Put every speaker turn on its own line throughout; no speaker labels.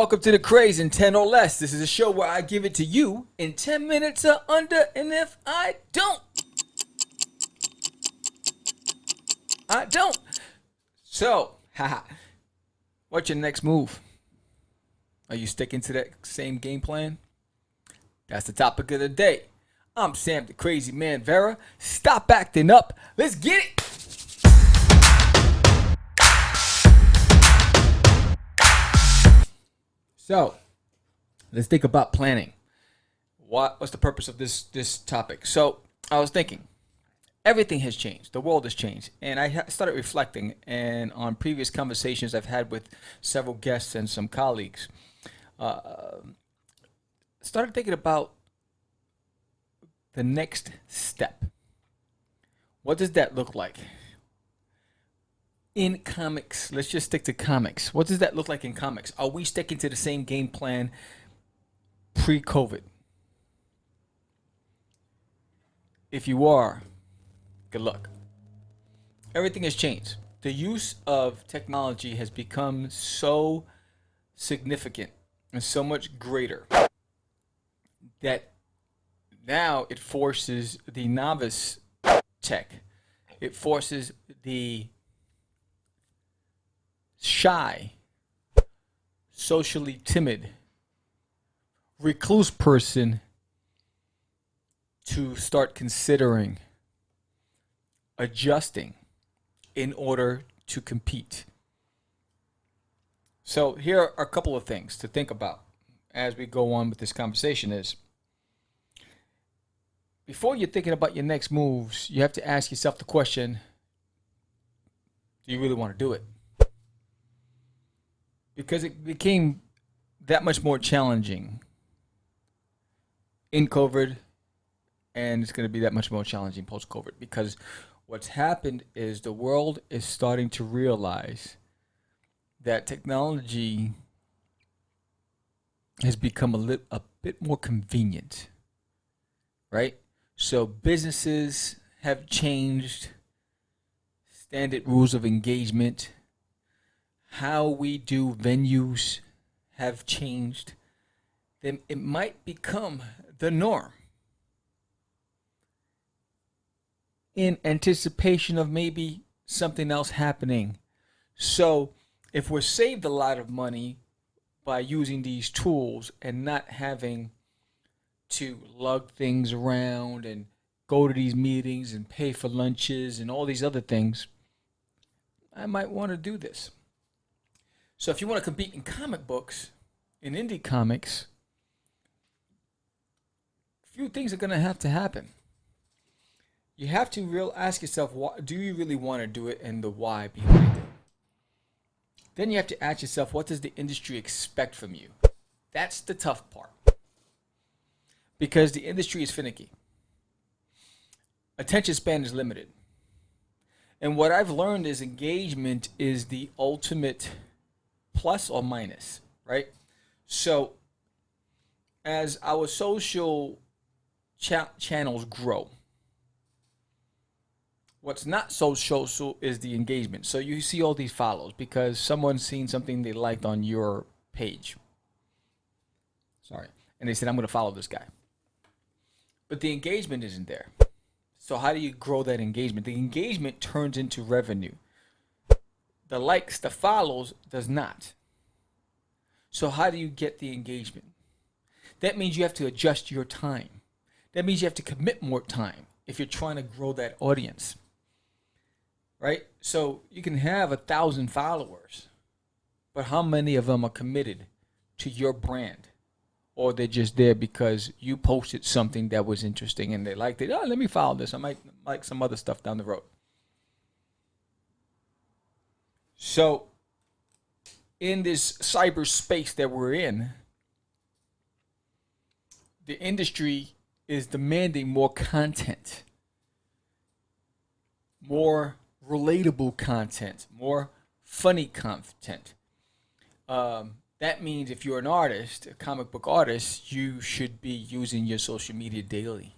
Welcome to the Craze in 10 or less. This is a show where I give it to you in 10 minutes or under, and if I don't, I don't. So, haha, what's your next move? Are you sticking to that same game plan? That's the topic of the day. I'm Sam the Crazy Man Vera. Stop acting up. Let's get it. So, let's think about planning. What's the purpose of this topic? So, I was thinking, everything has changed. The world has changed, and I started reflecting. And on previous conversations I've had with several guests and some colleagues, started thinking about the next step. What does that look like? In comics, let's just stick to comics. What does that look like in comics? Are we sticking to the same game plan pre-COVID? If you are, good luck. Everything has changed. The use of technology has become so significant and so much greater that now it forces the novice tech, it forces the shy, socially timid, recluse person to start considering adjusting in order to compete. So here are a couple of things to think about as we go on with this conversation is, before you're thinking about your next moves, you have to ask yourself the question, do you really want to do it? Because it became that much more challenging in COVID, and it's going to be that much more challenging post-COVID, because what's happened is the world is starting to realize that technology has become a bit more convenient, right? So businesses have changed standard rules of engagement. How we do venues have changed. Then it might become the norm in anticipation of maybe something else happening. So if we're saved a lot of money by using these tools and not having to lug things around and go to these meetings and pay for lunches and all these other things, I might want to do this. So if you want to compete in comic books, in indie comics, a few things are going to have to happen. You have to ask yourself, do you really want to do it, and the why behind it. Then you have to ask yourself, what does the industry expect from you? That's the tough part. Because the industry is finicky. Attention span is limited. And what I've learned is engagement is the ultimate plus or minus, right? So as our social channels grow, what's not so social is the engagement. So you see all these follows because someone's seen something they liked on your page. Sorry. And they said, I'm going to follow this guy. But the engagement isn't there. So how do you grow that engagement? The engagement turns into revenue. The likes, the follows does not. So how do you get the engagement? That means you have to adjust your time. That means you have to commit more time if you're trying to grow that audience. Right? So you can have 1,000 followers, but how many of them are committed to your brand? Or they're just there because you posted something that was interesting and they liked it. Oh, let me follow this. I might like some other stuff down the road. So in this cyberspace that we're in, the industry is demanding more content, more relatable content, more funny content. That means if you're an artist, a comic book artist, you should be using your social media daily.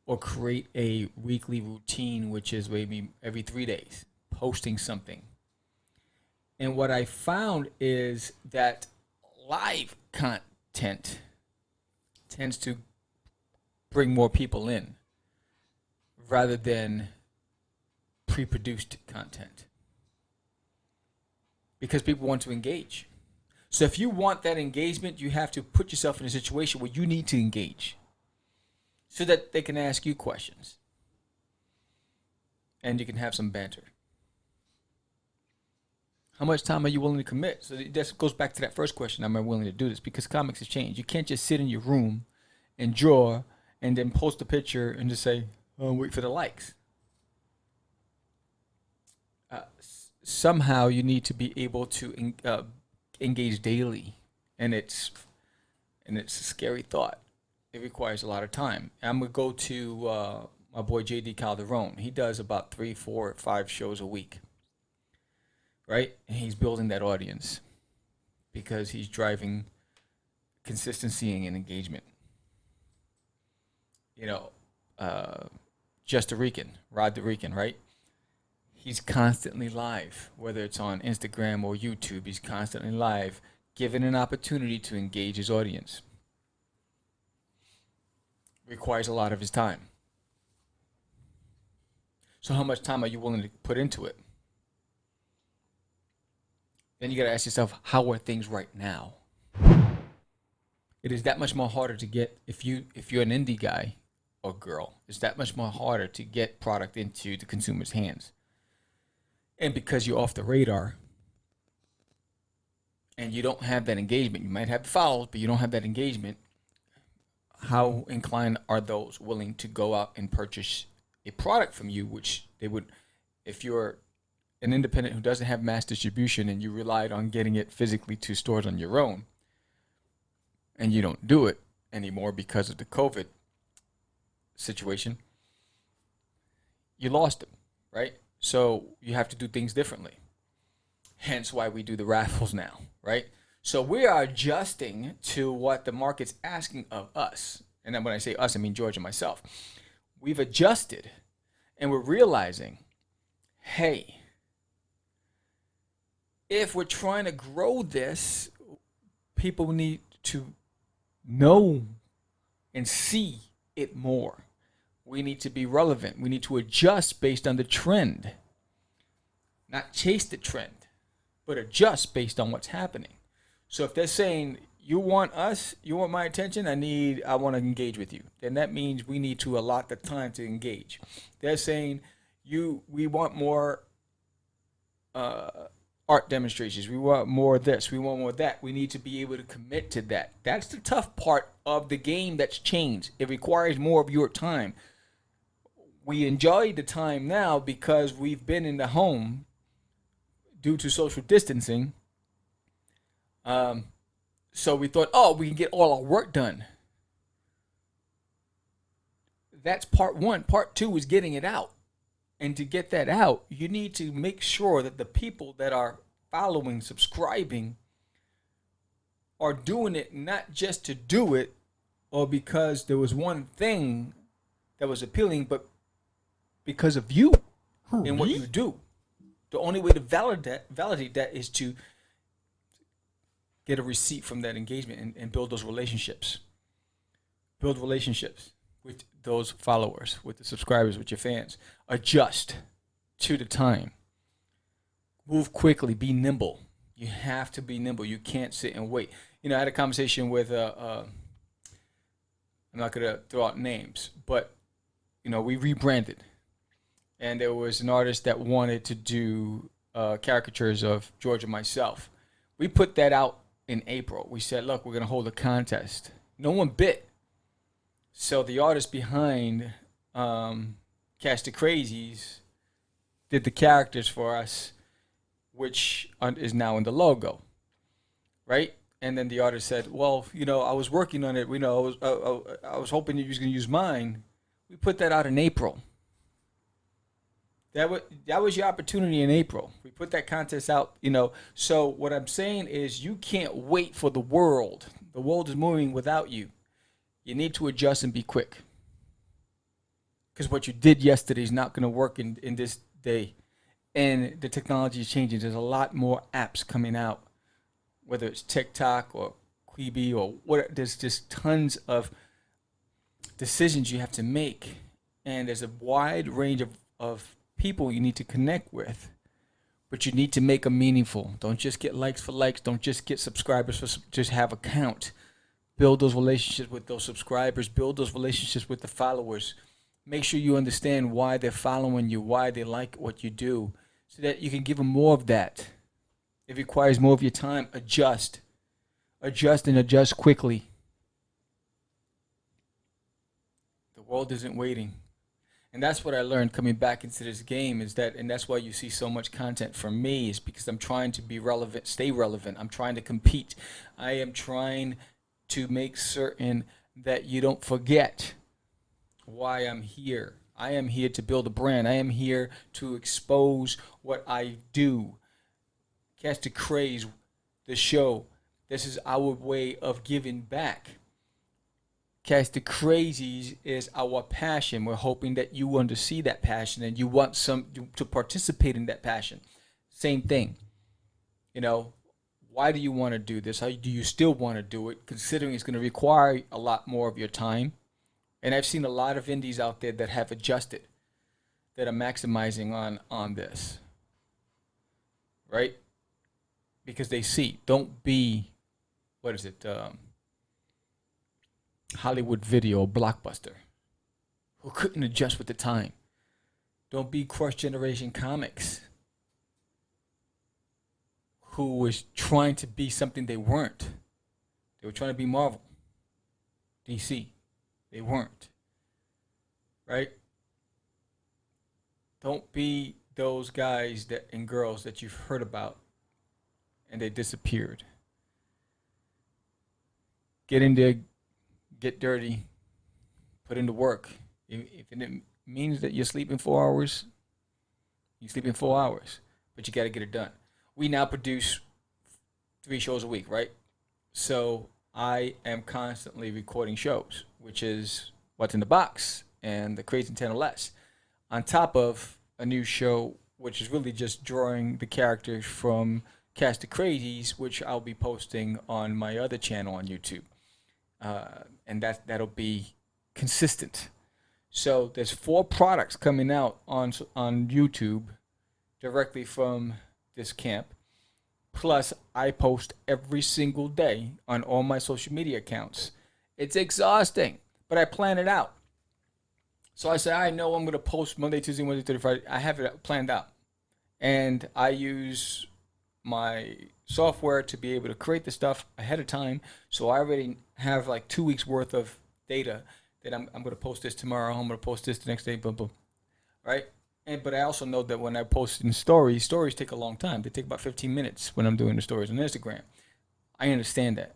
Or create a weekly routine, which is maybe every 3 days, posting something. And what I found is that live content tends to bring more people in rather than pre-produced content, because people want to engage. So if you want that engagement, you have to put yourself in a situation where you need to engage so that they can ask you questions and you can have some banter. How much time are you willing to commit? So that goes back to that first question. Am I willing to do this? Because comics have changed. You can't just sit in your room and draw and then post a picture and just say, oh, wait for the likes. Somehow you need to be able to engage daily. And it's a scary thought. It requires a lot of time. I'm going to go to my boy JD Calderon. He does about 3, 4, 5 shows a week. Right? And he's building that audience because he's driving consistency and engagement. You know, Just a Rican, Rod the Rican, right? He's constantly live, whether it's on Instagram or YouTube. He's constantly live, given an opportunity to engage his audience. Requires a lot of his time. So how much time are you willing to put into it? Then you got to ask yourself, how are things right now? It is that much more harder to get, if you're an indie guy or girl, it's that much more harder to get product into the consumer's hands. And because you're off the radar and you don't have that engagement, you might have the follows, but you don't have that engagement, how inclined are those willing to go out and purchase a product from you, which they would, if you're an independent who doesn't have mass distribution and you relied on getting it physically to stores on your own, and you don't do it anymore because of the COVID situation, you lost them, right? So you have to do things differently. Hence why we do the raffles now, right? So we are adjusting to what the market's asking of us. And then when I say us, I mean George and myself. We've adjusted and we're realizing, hey, if we're trying to grow this, people need to know and see it more. We need to be relevant. We need to adjust based on the trend. Not chase the trend, but adjust based on what's happening. So if they're saying, you want us, you want my attention, I want to engage with you, then that means we need to allot the time to engage. They're saying, we want more art demonstrations. We want more of this. We want more of that. We need to be able to commit to that. That's the tough part of the game that's changed. It requires more of your time. We enjoy the time now because we've been in the home due to social distancing. So we thought, we can get all our work done. That's part one. Part two is getting it out. And to get that out, you need to make sure that the people that are following, subscribing, are doing it not just to do it or because there was one thing that was appealing, but because of you and what you do. The only way to validate that is to get a receipt from that engagement and build those relationships. Build relationships with those followers, with the subscribers, with your fans. Adjust to the time. Move quickly. Be nimble. You have to be nimble. You can't sit and wait. You know, I had a conversation with, I'm not going to throw out names, but, you know, we rebranded. And there was an artist that wanted to do caricatures of George and myself. We put that out in April. We said, look, we're going to hold a contest. No one bit. So the artist behind Cast the Crazies did the characters for us, which is now in the logo, right? And then the artist said, well, you know, I was working on it. You know, I was hoping you was going to use mine. We put that out in April. That was your opportunity in April. We put that contest out, you know. So what I'm saying is you can't wait for the world. The world is moving without you. You need to adjust and be quick. Because what you did yesterday is not going to work in this day. And the technology is changing. There's a lot more apps coming out, whether it's TikTok or Quibi or what. There's just tons of decisions you have to make, and there's a wide range of people you need to connect with, but you need to make them meaningful. Don't just get likes for likes. Don't just get subscribers for just have a count. Build those relationships with those subscribers. Build those relationships with the followers. Make sure you understand why they're following you, why they like what you do, so that you can give them more of that. It requires more of your time. Adjust and adjust quickly. The world isn't waiting. And that's what I learned coming back into this game is that, and that's why you see so much content from me, is because I'm trying to be relevant, stay relevant. I'm trying to compete. I am trying to make certain that you don't forget why I'm here. I am here to build a brand. I am here to expose what I do. Catch the Craze, the show. This is our way of giving back. Catch the Crazies is our passion. We're hoping that you want to see that passion and you want some to participate in that passion. Same thing. You know, why do you want to do this? How do you still want to do it, considering it's going to require a lot more of your time? And I've seen a lot of indies out there that have adjusted, that are maximizing on this, right? Because they see. Don't be, what is it? Hollywood Video, Blockbuster, who couldn't adjust with the time. Don't be Crush Generation Comics, who was trying to be something they weren't. They were trying to be Marvel, DC. They weren't. Right? Don't be those guys that and girls that you've heard about and they disappeared. Get in there, get dirty, put in the work. If it means that you're sleeping 4 hours, you're sleeping 4 hours, but you got to get it done. We now produce 3 shows a week, right? So I am constantly recording shows, which is What's in the Box and the Craze and 10 or Less, on top of a new show, which is really just drawing the characters from Cast the Crazies, which I'll be posting on my other channel on YouTube. And that'll be consistent. So there's 4 products coming out on YouTube directly from this camp. Plus, I post every single day on all my social media accounts. It's exhausting, but I plan it out. So I say, I know I'm going to post Monday, Tuesday, Wednesday, Thursday, Friday. I have it planned out. And I use my software to be able to create the stuff ahead of time. So I already have like 2 weeks worth of data that I'm going to post this tomorrow. I'm going to post this the next day, boom, boom. Right? But I also know that when I post in stories take a long time. They take about 15 minutes when I'm doing the stories on Instagram. I understand that.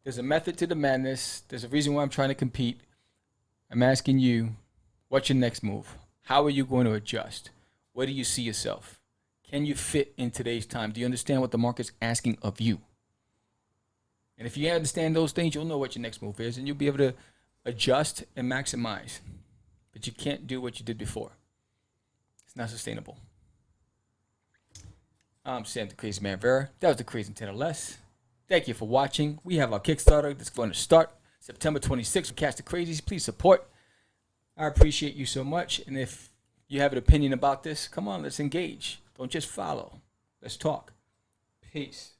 There's a method to the madness. There's a reason why I'm trying to compete. I'm asking you, what's your next move? How are you going to adjust? Where do you see yourself? Can you fit in today's time? Do you understand what the market's asking of you? And if you understand those things, you'll know what your next move is, and you'll be able to adjust and maximize. But you can't do what you did before. It's not sustainable. I'm Sam the Crazy Man Vera. That was the Crazy 10 or Less. Thank you for watching. We have our Kickstarter that's going to start September 26th with Catch the Crazies. Please support. I appreciate you so much. And if you have an opinion about this, come on, let's engage. Don't just follow. Let's talk. Peace.